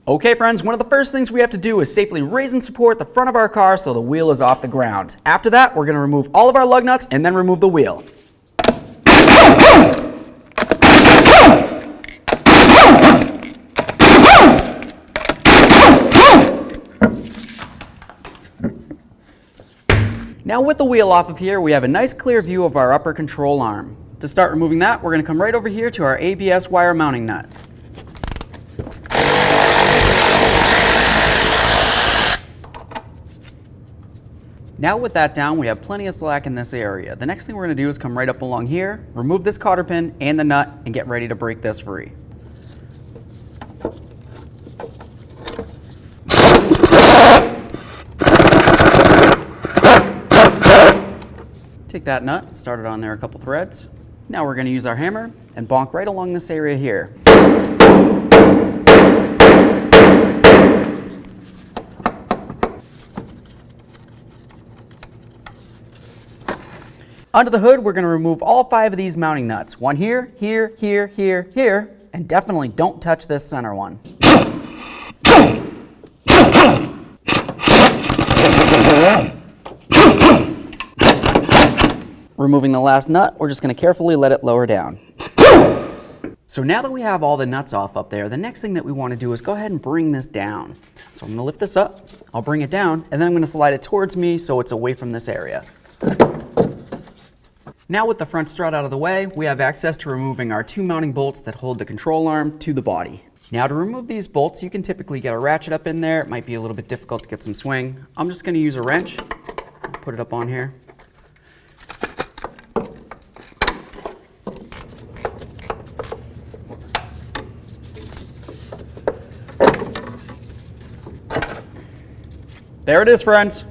Okay friends, one of the first things we have to do is safely raise and support the front of our car so the wheel is off the ground. After that, we're going to remove all of our lug nuts and then remove the wheel. Now with the wheel off of here, we have a nice clear view of our upper control arm. To start removing that, we're going to come right over here to our ABS wire mounting nut. Now with that down, we have plenty of slack in this area. The next thing we're going to do is come right up along here, remove this cotter pin and the nut, and get ready to break this free. Take that nut, start it on there a couple threads. Now we're going to use our hammer and bonk right along this area here. Under the hood, we're going to remove all 5 of these mounting nuts. One here, here, here, here, here, and definitely don't touch this center one. Removing the last nut, we're just going to carefully let it lower down. So now that we have all the nuts off up there, the next thing that we want to do is go ahead and bring this down. So I'm going to lift this up, I'll bring it down, and then I'm going to slide it towards me so it's away from this area. Now with the front strut out of the way, we have access to removing our 2 mounting bolts that hold the control arm to the body. Now to remove these bolts, you can typically get a ratchet up in there. It might be a little bit difficult to get some swing. I'm just going to use a wrench, put it up on here. There it is, friends.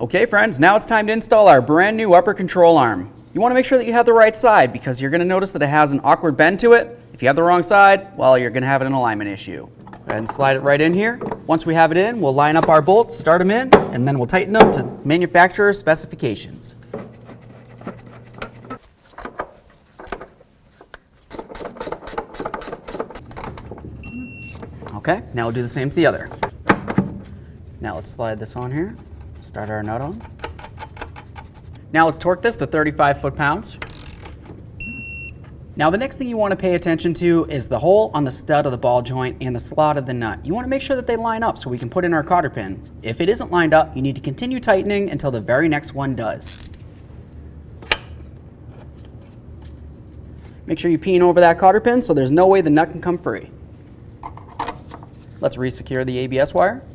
Okay, friends, now it's time to install our brand new upper control arm. You want to make sure that you have the right side because you're going to notice that it has an awkward bend to it. If you have the wrong side, well, you're going to have an alignment issue. Go ahead and slide it right in here. Once we have it in, we'll line up our bolts, start them in, and then we'll tighten them to manufacturer's specifications. Okay, now we'll do the same to the other. Now let's slide this on here, start our nut on. Now let's torque this to 35 foot-pounds. Now the next thing you want to pay attention to is the hole on the stud of the ball joint and the slot of the nut. You want to make sure that they line up so we can put in our cotter pin. If it isn't lined up, you need to continue tightening until the very next one does. Make sure you peen over that cotter pin so there's no way the nut can come free. Let's re-secure the ABS wire.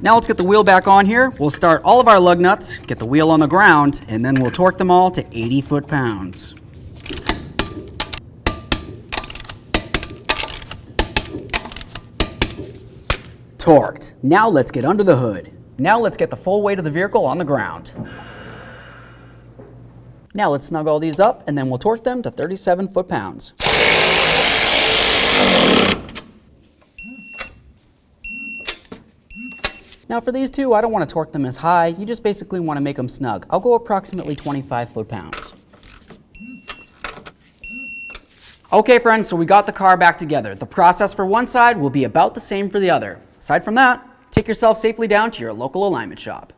Now let's get the wheel back on here. We'll start all of our lug nuts, get the wheel on the ground, and then we'll torque them all to 80 foot-pounds. Torqued. Now let's get under the hood. Now let's get the full weight of the vehicle on the ground. Now let's snug all these up, and then we'll torque them to 37 foot-pounds. Now for these two, I don't want to torque them as high. You just basically want to make them snug. I'll go approximately 25 foot-pounds. Okay friends, so we got the car back together. The process for one side will be about the same for the other. Aside from that, take yourself safely down to your local alignment shop.